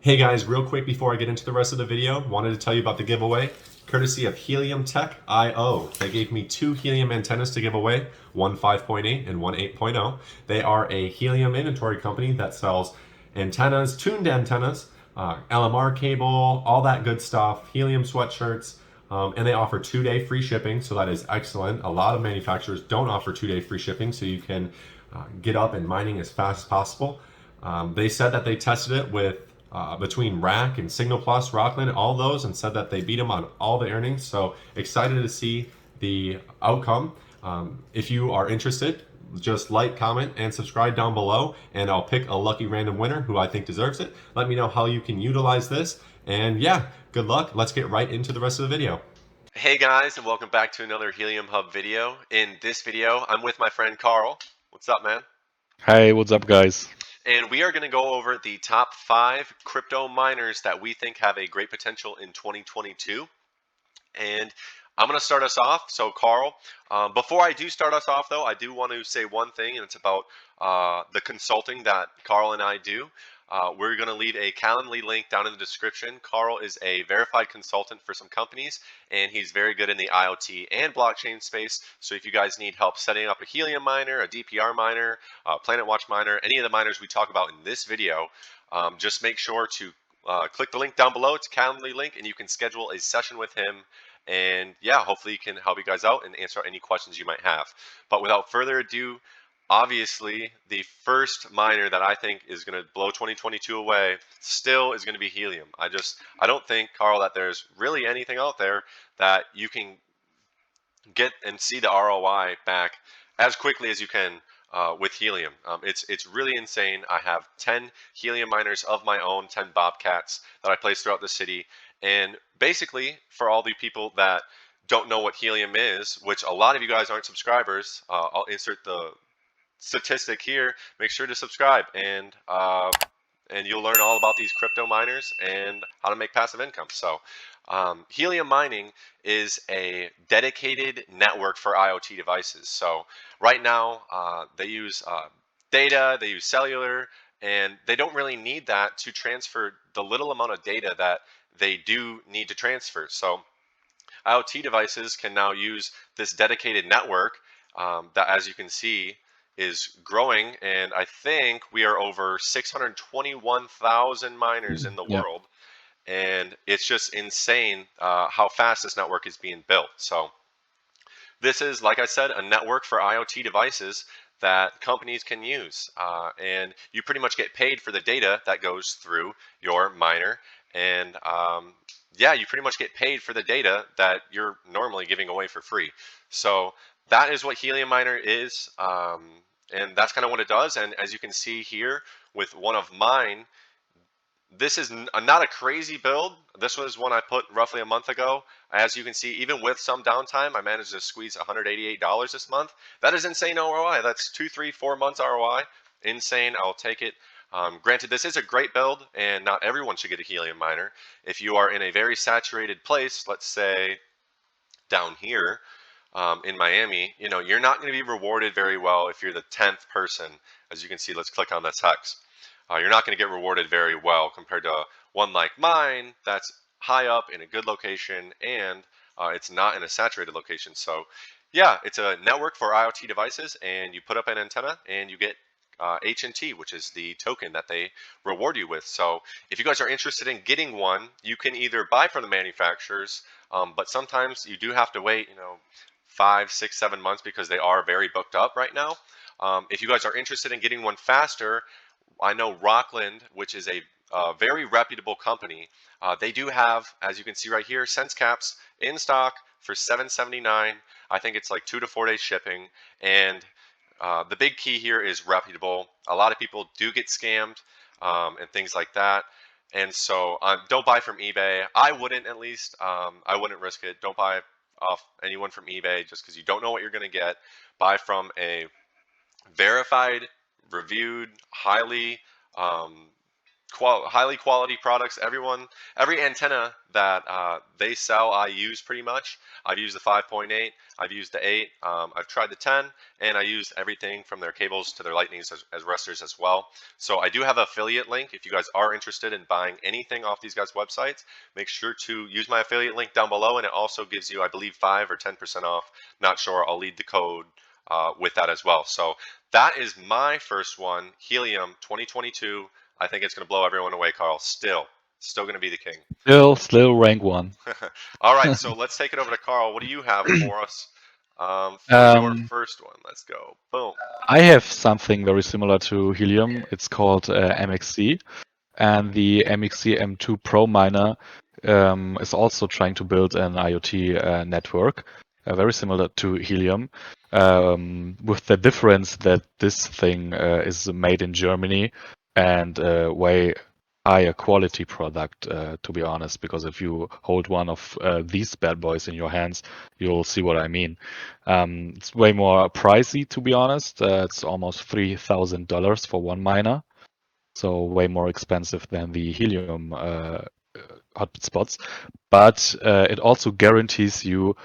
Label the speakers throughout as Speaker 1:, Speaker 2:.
Speaker 1: Hey guys, real quick before I get into the rest of the video, wanted to tell you about the giveaway, courtesy of Helium Tech IO. They gave me two helium antennas to give away, one 5.8 and one 8.0. They are a helium inventory company that sells antennas, tuned antennas, LMR cable, all that good stuff, helium sweatshirts, and they offer 2-day free shipping, so that is excellent. A lot of manufacturers don't offer 2-day free shipping, so you can get up and mining as fast as possible. They said that they tested it with between Rack and Signal Plus, Rockland, all those, and said that they beat them on all the earnings. So excited to see the outcome. If you are interested, just like, comment, and subscribe down below, and I'll pick a lucky random winner who I think deserves it. Let me know how you can utilize this. And yeah, good luck. Let's get right into the rest of the video.
Speaker 2: Hey guys, and welcome back to another Helium Hub video. In this video, I'm with my friend Carl. What's up, man?
Speaker 3: Hey, what's up, guys?
Speaker 2: And we are going to go over the top 5 crypto miners that we think have a great potential in 2022. And I'm going to start us off. So, Carl, before I do start us off, though, I do want to say one thing, and it's about the consulting that Carl and I do. We're going to leave a Calendly link down in the description. Carl is a verified consultant for some companies, and he's very good in the IoT and blockchain space. So if you guys need help setting up a Helium miner, a DPR miner, a Planet Watch miner, any of the miners we talk about in this video, just make sure to click the link down below. It's a Calendly link, and you can schedule a session with him. And yeah, hopefully he can help you guys out and answer any questions you might have. But without further ado, obviously the first miner that I think is going to blow 2022 away still is going to be Helium. I don't think, Carl, that there's really anything out there that you can get and see the ROI back as quickly as you can with Helium. It's really insane. I have 10 Helium miners of my own, 10 Bobcats that I place throughout the city. And basically, for all the people that don't know what Helium is, which a lot of you guys aren't subscribers, I'll insert the statistic here. Make sure to subscribe, and you'll learn all about these crypto miners and how to make passive income. So, Helium mining is a dedicated network for IoT devices. So, right now, they use data, they use cellular, and they don't really need that to transfer the little amount of data that they do need to transfer. So, IoT devices can now use this dedicated network that, as you can see, is growing, and I think we are over 621,000 miners in the
Speaker 3: Yeah,
Speaker 2: world, and it's just insane how fast this network is being built. So this is, like I said, a network for IoT devices that companies can use, and you pretty much get paid for the data that goes through your miner, and yeah, you pretty much get paid for the data that you're normally giving away for free. So that is what Helium Miner is, and that's kind of what it does. And as you can see here with one of mine, this is not a crazy build. This was one I put roughly a month ago. As you can see, even with some downtime, I managed to squeeze $188 this month. That is insane ROI. That's 2, 3, 4 months ROI. Insane. I'll take it. Granted, this is a great build, and not everyone should get a helium miner. If you are in a very saturated place, let's say down here in Miami, you're not going to be rewarded very well if you're the 10th person. As you can see, let's click on this hex. You're not going to get rewarded very well compared to one like mine that's high up in a good location, and it's not in a saturated location. So yeah, it's a network for IoT devices, and you put up an antenna and you get HNT, which is the token that they reward you with. So if you guys are interested in getting one, you can either buy from the manufacturers, but sometimes you do have to wait, 5, 6, 7 months because they are very booked up right now. If you guys are interested in getting one faster, I know Rockland, which is a very reputable company, they do have, as you can see right here, Sense Caps in stock for $7.79. I think it's like 2 to 4 days shipping, and the big key here is reputable. A lot of people do get scammed and things like that. And so don't buy from eBay. I wouldn't, at least. I wouldn't risk it. Don't buy off anyone from eBay just because you don't know what you're going to get. Buy from a verified, reviewed, highly highly quality products. Every antenna that they sell, I use pretty much. I've used the 5.8, I've used the 8, I've tried the 10, and I use everything from their cables to their lightnings as resters as well. So I do have an affiliate link. If you guys are interested in buying anything off these guys' websites, make sure to use my affiliate link down below, and it also gives you, I believe, 5 or 10% off. Not sure. I'll leave the code with that as well. So that is my first one, Helium 2022. I think it's going to blow everyone away, Carl. Still going to be the king.
Speaker 3: Still rank 1.
Speaker 2: All right, so let's take it over to Carl. What do you have for us for your
Speaker 3: Um,
Speaker 2: first one? Let's go. Boom.
Speaker 3: I have something very similar to Helium. It's called MXC, and the MXC M2 Pro miner is also trying to build an IoT network, very similar to Helium, with the difference that this thing is made in Germany and way higher quality product, to be honest, because if you hold one of these bad boys in your hands, you'll see what I mean. It's way more pricey, to be honest. It's almost $3,000 for one miner, so way more expensive than the Helium hotspots. But it also guarantees you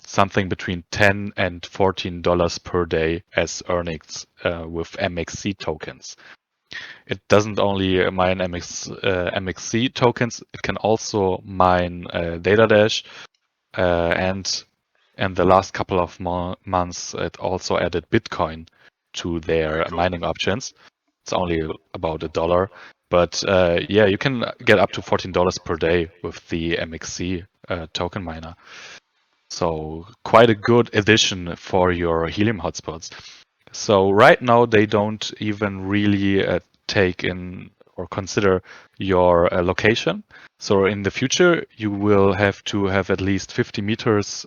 Speaker 3: something between $10 and $14 per day as earnings with MXC tokens. It doesn't only mine MXC tokens, it can also mine DataDash, and in the last couple of months, it also added Bitcoin to their
Speaker 2: Cool.
Speaker 3: mining options. It's only about $1, but yeah, you can get up to $14 per day with the MXC token miner. So quite a good addition for your Helium hotspots. So right now they don't even really take in or consider your location. So in the future, you will have to have at least 50 meters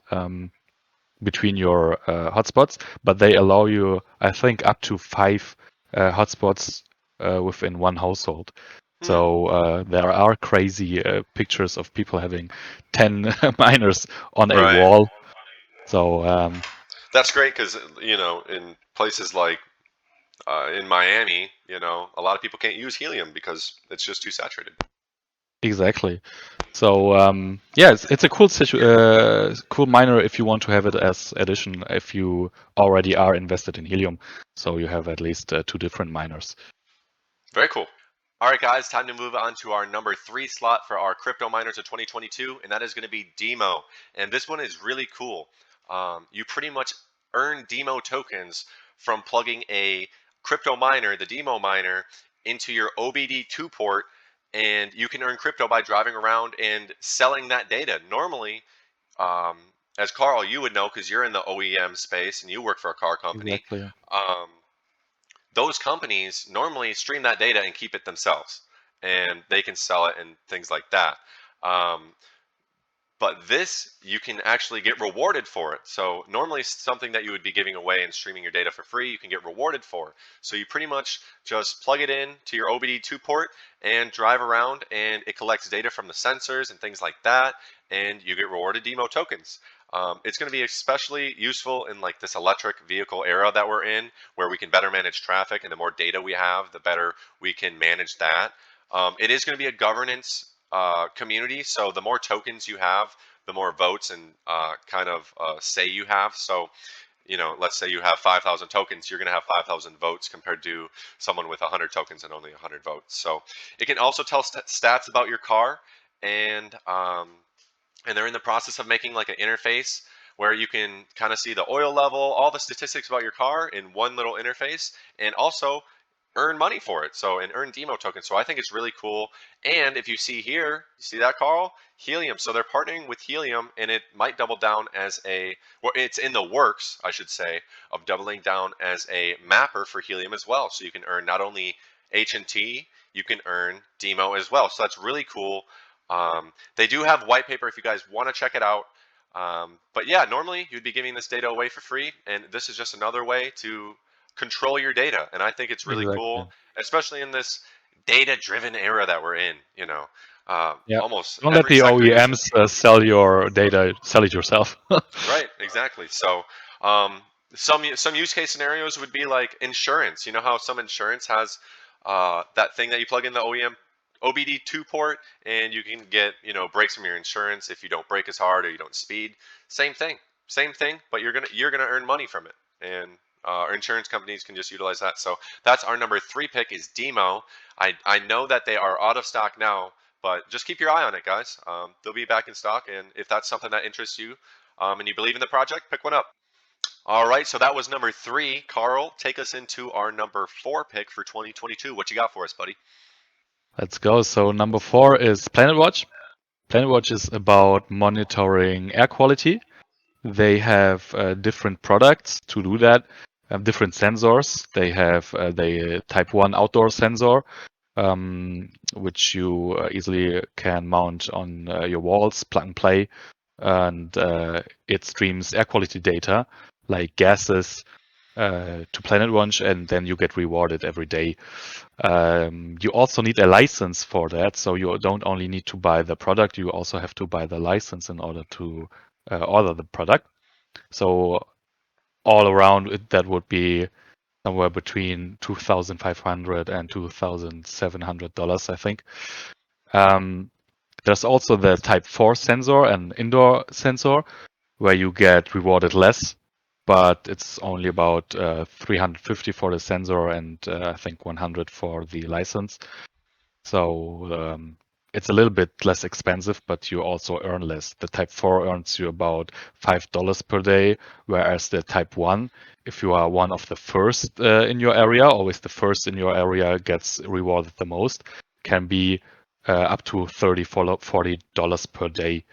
Speaker 3: between your hotspots, but they allow you, I think, up to 5 hotspots within one household. So there are crazy pictures of people having 10 miners on a
Speaker 2: Right.
Speaker 3: wall. So
Speaker 2: That's great because, in places like in Miami, a lot of people can't use helium because it's just too saturated.
Speaker 3: exactly. So yeah, it's a cool miner if you want to have it as addition if you already are invested in Helium. So you have at least 2 different miners.
Speaker 2: Very cool. All right, guys, time to move on to our number 3 slot for our crypto miners of 2022, and that is going to be Demo. And this one is really cool. You pretty much earn Demo tokens from plugging a crypto miner, the Demo miner, into your OBD2 port, and you can earn crypto by driving around and selling that data. Normally, um, as Carl, you would know because you're in the OEM space and you work for a car company.
Speaker 3: Exactly.
Speaker 2: Um, those companies normally stream that data and keep it themselves, and they can sell it and things like that. Um, but this, you can actually get rewarded for it. So normally something that you would be giving away and streaming your data for free, you can get rewarded for. So you pretty much just plug it in to your OBD2 port and drive around, and it collects data from the sensors and things like that, and you get rewarded Demo tokens. It's going to be especially useful in like this electric vehicle era that we're in, where we can better manage traffic, and the more data we have, the better we can manage that. It is going to be a governance community, so the more tokens you have, the more votes and kind of say you have. So, let's say you have 5,000 tokens, you're going to have 5,000 votes compared to someone with 100 tokens and only 100 votes. So it can also tell stats about your car, and they're in the process of making like an interface where you can kind of see the oil level, all the statistics about your car in one little interface, and also earn money for it. So, and earn Demo tokens. So I think it's really cool. And if you see here, you see that, Carl? Helium. So they're partnering with Helium, and it might double down as well, it's in the works, I should say, of doubling down as a mapper for Helium as well. So you can earn not only H&T, you can earn Demo as well. So that's really cool. They do have white paper if you guys want to check it out. But yeah, normally you'd be giving this data away for free, and this is just another way to control your data. And I think it's really
Speaker 3: Exactly.
Speaker 2: cool, especially in this data-driven era that we're in.
Speaker 3: Yeah.
Speaker 2: Almost
Speaker 3: Don't let
Speaker 2: every
Speaker 3: the
Speaker 2: sector uses it.
Speaker 3: OEMs sell your data, sell it yourself.
Speaker 2: Right, exactly. So some use case scenarios would be like insurance. You know how some insurance has that thing that you plug in the OEM OBD2 port, and you can get, breaks from your insurance if you don't brake as hard or you don't speed. Same thing, but you're gonna earn money from it, and our insurance companies can just utilize that. So that's our number 3 pick is Demo. I know that they are out of stock now, but just keep your eye on it, guys. They'll be back in stock, and if that's something that interests you, and you believe in the project, pick one up. All right, so that was number 3. Carl, take us into our number 4 pick for 2022. What you got for us, buddy?
Speaker 3: Let's go. So number 4 is PlanetWatch. PlanetWatch is about monitoring air quality. They have different products to do that, different sensors. They have the Type 1 outdoor sensor, which you easily can mount on your walls, plug and play, and it streams air quality data like gases to PlanetWatch, and then you get rewarded every day. You also need a license for that, so you don't only need to buy the product, you also have to buy the license in order to order the product. So all around, that would be somewhere between $2,500 and $2,700, I think. There's also the Type 4 sensor, an indoor sensor, where you get rewarded less, but it's only about $350 for the sensor and I think $100 for the license. So it's a little bit less expensive, but you also earn less. The Type 4 earns you about $5 per day, whereas the Type 1, if you are one of the first in your area, always the first in your area gets rewarded the most, can be up to $30-$40 per day,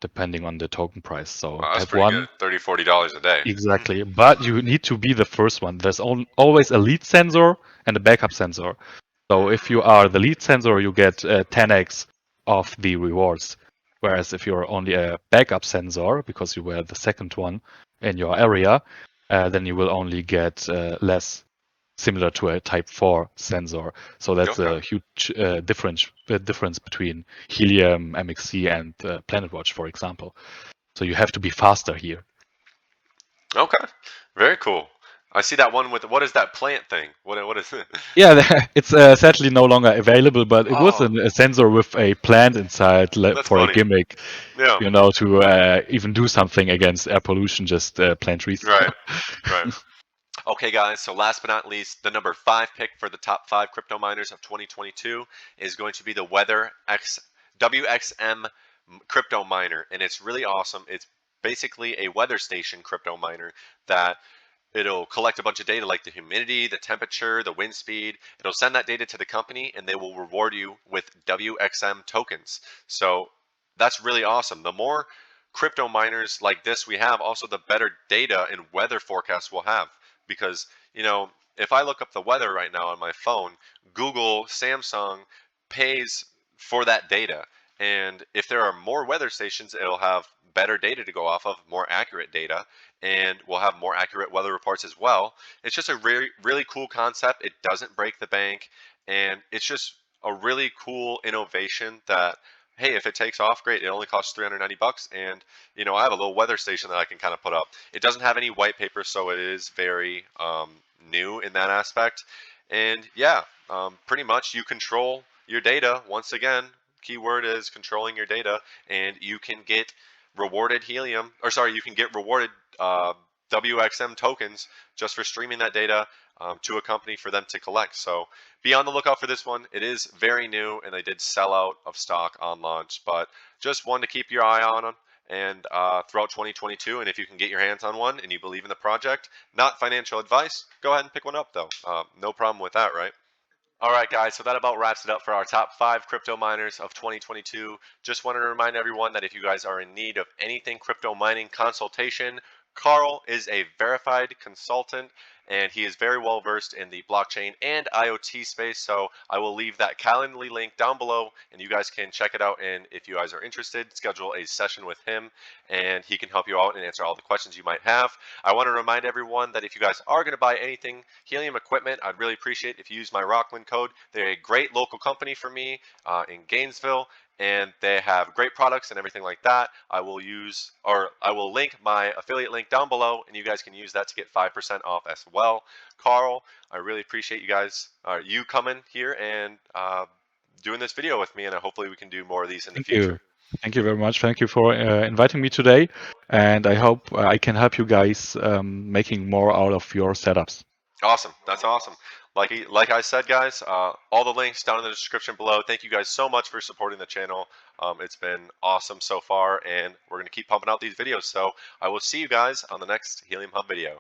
Speaker 3: depending on the token price. So
Speaker 2: Wow, that's
Speaker 3: Type
Speaker 2: pretty
Speaker 3: 1,
Speaker 2: good. $30-$40 a day.
Speaker 3: exactly. But you need to be the first one. There's always a lead sensor and a backup sensor. So if you are the lead sensor, you get 10x of the rewards. Whereas if you're only a backup sensor, because you were the second one in your area, then you will only get less, similar to a Type 4 sensor. So that's
Speaker 2: Okay.
Speaker 3: a huge difference between Helium, MXC, and PlanetWatch, for example. So you have to be faster here.
Speaker 2: Okay. Very cool. I see that one with, what is that plant thing? What is it?
Speaker 3: Yeah, it's sadly no longer available, but it was
Speaker 2: Oh,
Speaker 3: a sensor with a plant inside
Speaker 2: that's
Speaker 3: for a
Speaker 2: funny.
Speaker 3: gimmick,
Speaker 2: Yeah.
Speaker 3: to even do something against air pollution, just plant trees.
Speaker 2: Right. Right. Okay, guys. So last but not least, the number 5 pick for the top 5 crypto miners of 2022 is going to be the WXM crypto miner, and it's really awesome. It's basically a weather station crypto miner that it'll collect a bunch of data like the humidity, the temperature, the wind speed. It'll send that data to the company and they will reward you with WXM tokens. So that's really awesome. The more crypto miners like this we have, also the better data and weather forecasts we'll have. Because, if I look up the weather right now on my phone, Google, Samsung pays for that data. And if there are more weather stations, it'll have better data to go off of, more accurate data, and we'll have more accurate weather reports as well. It's just a really, really cool concept. It doesn't break the bank, and it's just a really cool innovation that, hey, if it takes off, great. It only costs $390, and I have a little weather station that I can kind of put up. It doesn't have any white paper, so it is very new in that aspect. And yeah, pretty much you control your data. Once again, keyword is controlling your data, and you can get rewarded helium, or sorry, you can get rewarded WXM tokens just for streaming that data to a company for them to collect. So be on the lookout for this one. It is very new, and they did sell out of stock on launch, but just one to keep your eye on them and throughout 2022. And if you can get your hands on one and you believe in the project, not financial advice, go ahead and pick one up though. No problem with that, right? All right, guys, so that about wraps it up for our top 5 crypto miners of 2022. Just wanted to remind everyone that if you guys are in need of anything crypto mining consultation, Carl is a verified consultant and he is very well versed in the blockchain and IoT space. So I will leave that Calendly link down below and you guys can check it out. And if you guys are interested, schedule a session with him and he can help you out and answer all the questions you might have. I want to remind everyone that if you guys are going to buy anything Helium equipment, I'd really appreciate if you use my Rockland code. They're a great local company for me in Gainesville, and they have great products and everything like that. I will link my affiliate link down below, and you guys can use that to get 5% off as well. well. Carl, I really appreciate you coming here and doing this video with me, and hopefully we can do more of these in the
Speaker 3: Thank
Speaker 2: future.
Speaker 3: you. Thank you very much. Thank you for inviting me today. And I hope I can help you guys making more out of your setups.
Speaker 2: Awesome. That's awesome. Like I said, guys, all the links down in the description below. Thank you guys so much for supporting the channel. It's been awesome so far, and we're going to keep pumping out these videos. So I will see you guys on the next Helium Hub video.